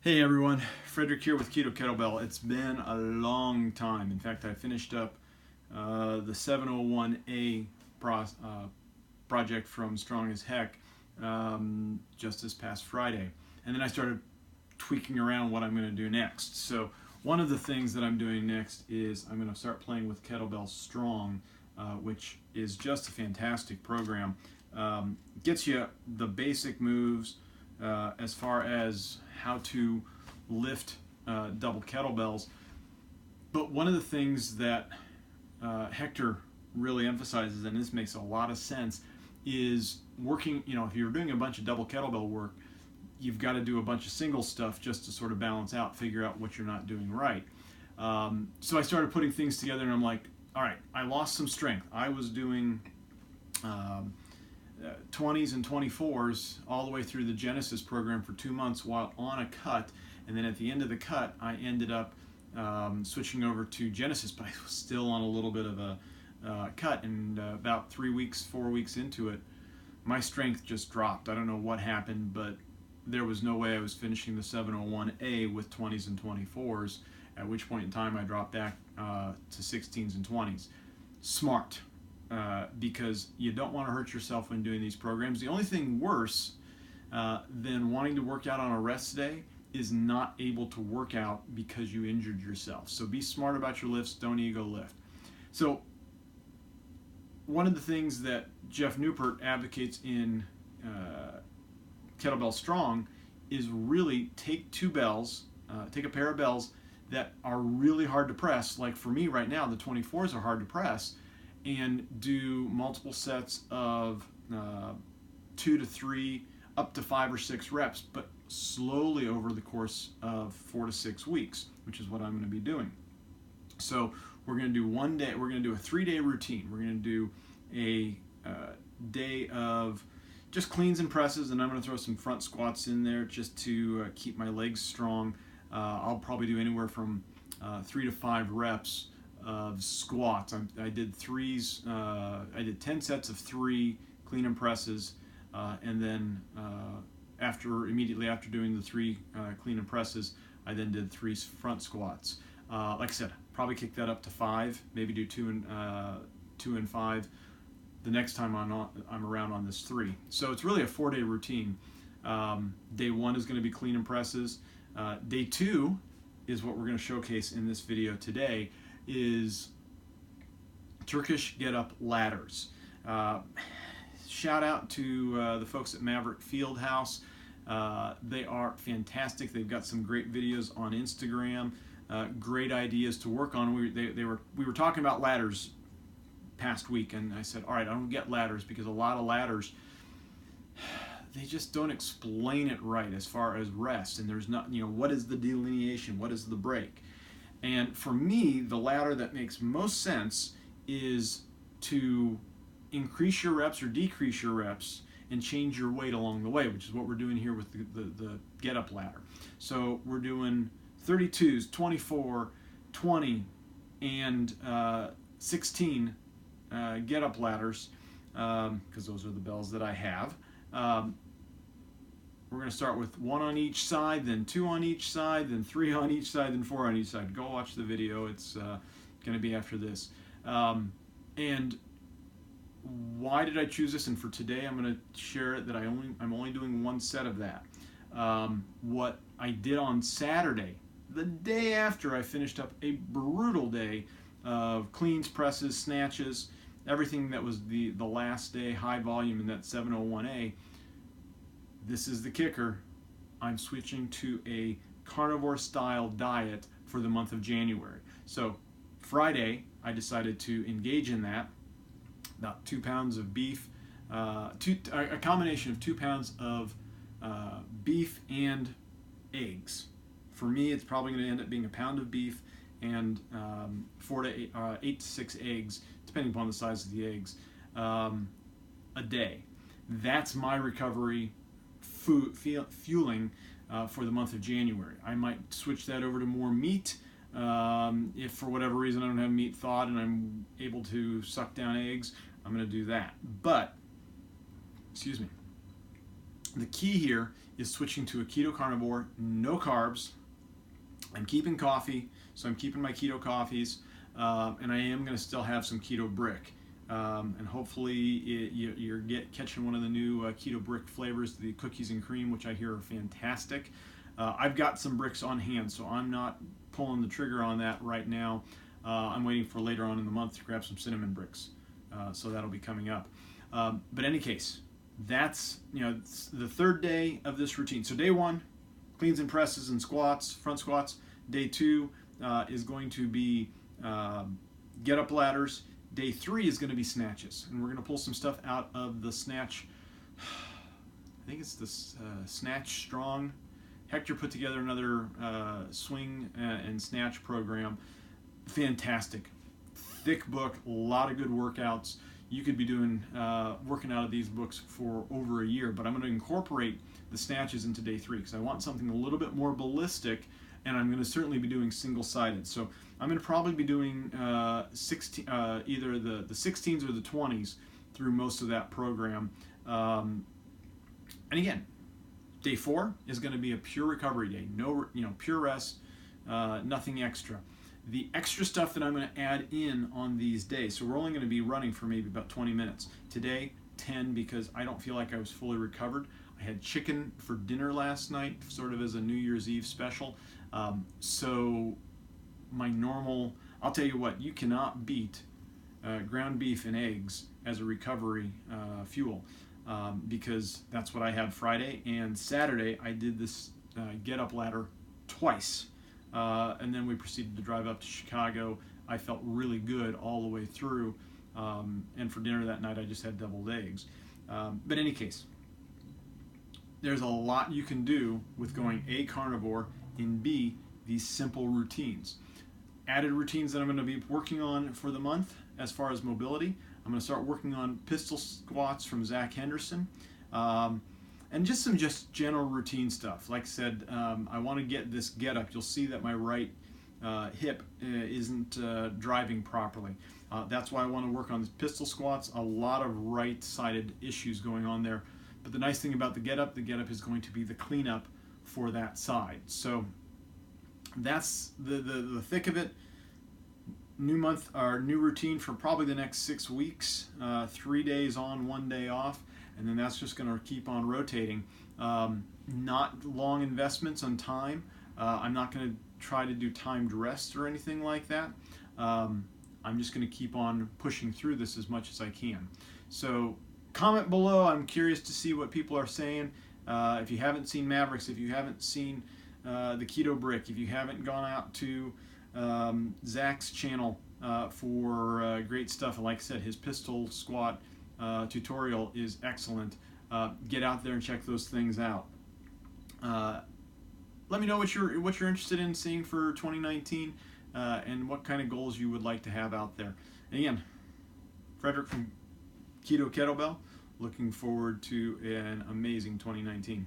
Hey everyone, Frederick here with Keto Kettlebell. It's been a long time. In fact, I finished up the 701A project from Strong as Heck just this past Friday. And then I started tweaking around what I'm going to do next. So one of the things that I'm doing next is I'm going to start playing with Kettlebell Strong, which is just a fantastic program. Gets you the basic moves as far as how to lift double kettlebells. But one of the things that Hector really emphasizes, and this makes a lot of sense, is working, if you're doing a bunch of double kettlebell work, you've got to do a bunch of single stuff just to sort of balance out, figure out what you're not doing right. So I started putting things together and I'm like, all right, I lost some strength. I was doing 20s and 24s all the way through the Genesis program for 2 months while on a cut, and then at the end of the cut I ended up switching over to Genesis, but I was still on a little bit of a cut, and about 4 weeks into it, my strength just dropped. I don't know what happened, but there was no way I was finishing the 701A with 20s and 24s, at which point in time I dropped back to 16s and 20s. Smart. Because you don't want to hurt yourself when doing these programs. The only thing worse than wanting to work out on a rest day is not able to work out because you injured yourself. So be smart about your lifts, don't ego lift. So one of the things that Geoff Nupert advocates in Kettlebell Strong is really take take a pair of bells that are really hard to press. Like for me right now, the 24s are hard to press, and do multiple sets of 2 to 3, up to 5 or 6 reps, but slowly over the course of 4 to 6 weeks, which is what I'm going to be doing. So we're going to do one day, we're going to do a 3-day routine. We're going to do a day of just cleans and presses, and I'm going to throw some front squats in there just to keep my legs strong. I'll probably do anywhere from 3 to 5 reps of squats. I did threes. I did 10 sets of 3 clean and presses, and then immediately after doing the 3 clean and presses, I then did 3 front squats. Like I said, probably kick that up to 5. Maybe do 2 and 5 the next time I'm around on this 3. So it's really a 4-day routine. Day 1 is going to be clean and presses. Day 2 is what we're going to showcase in this video today, is Turkish get-up ladders. Shout out to the folks at Maverick Fieldhouse. They are fantastic. They've got some great videos on Instagram, great ideas to work on. We were talking about ladders past week, and I said, all right, I don't get ladders because a lot of ladders, they just don't explain it right as far as rest, and there's not, what is the delineation, what is the break? And for me, the ladder that makes most sense is to increase your reps or decrease your reps and change your weight along the way, which is what we're doing here with the get-up ladder. So we're doing 32s, 24, 20, and 16 get-up ladders, because those are the bells that I have. We're going to start with 1 on each side, then 2 on each side, then 3 on each side, then 4 on each side. Go watch the video. It's going to be after this. And why did I choose this? And for today, I'm going to share that I'm only doing 1 set of that. What I did on Saturday, the day after I finished up a brutal day of cleans, presses, snatches, everything that was the last day, high volume in that 701A, this is the kicker. I'm switching to a carnivore style diet for the month of January. So Friday, I decided to engage in that. About 2 pounds of beef, a combination of 2 pounds of beef and eggs. For me, it's probably going to end up being a pound of beef and 8 to 6 eggs, depending upon the size of the eggs, a day. That's my recovery fueling for the month of January. I might switch that over to more meat if for whatever reason I don't have meat thawed and I'm able to suck down eggs. I'm going to do that. But, excuse me, The key here is switching to a keto carnivore, no carbs. I'm keeping coffee, so I'm keeping my keto coffees, and I am going to still have some keto brick. And hopefully you're catching one of the new keto brick flavors, the cookies and cream, which I hear are fantastic. I've got some bricks on hand, so I'm not pulling the trigger on that right now. I'm waiting for later on in the month to grab some cinnamon bricks, so that'll be coming up. But in any case, that's the third day of this routine. So day one, cleans and presses and squats, front squats. Day two is going to be get up ladders. Day three is going to be snatches, and we're going to pull some stuff out of the Snatch. I think it's the Snatch Strong. Hector put together another swing and snatch program. Fantastic, thick book, a lot of good workouts. You could be doing working out of these books for over a year, but I'm going to incorporate the snatches into day three because I want something a little bit more ballistic, and I'm going to certainly be doing single-sided. So I'm going to probably be doing either the 16s or the 20s through most of that program. And again, day four is going to be a pure recovery day. No, pure rest, nothing extra. The extra stuff that I'm going to add in on these days, so we're only going to be running for maybe about 20 minutes. Today, 10, because I don't feel like I was fully recovered. I had chicken for dinner last night, sort of as a New Year's Eve special. So my normal, I'll tell you what, you cannot beat ground beef and eggs as a recovery fuel, because that's what I had Friday, and Saturday I did this get up ladder twice. And then we proceeded to drive up to Chicago. I felt really good all the way through, and for dinner that night I just had deviled eggs. But in any case, there's a lot you can do with going A, carnivore, and B, these simple routines. Added routines that I'm going to be working on for the month as far as mobility. I'm going to start working on pistol squats from Zach Henderson. And just some general routine stuff. Like I said, I want to get this get up. You'll see that my right hip isn't driving properly. That's why I want to work on the pistol squats. A lot of right-sided issues going on there. But the nice thing about the get up is going to be the cleanup for that side. So that's the thick of it. New month, our new routine for probably the next 6 weeks. 3 days on, 1 day off. And then that's just going to keep on rotating. Not long investments on time. I'm not going to try to do timed rest or anything like that. I'm just going to keep on pushing through this as much as I can. So comment below. I'm curious to see what people are saying. If you haven't seen Mavericks, if you haven't seen the Keto Brick, if you haven't gone out to Zach's channel for great stuff, and like I said, his pistol squat tutorial is excellent. Get out there and check those things out. Let me know what you're interested in seeing for 2019, and what kind of goals you would like to have out there. And again, Frederick from Keto Kettlebell, looking forward to an amazing 2019.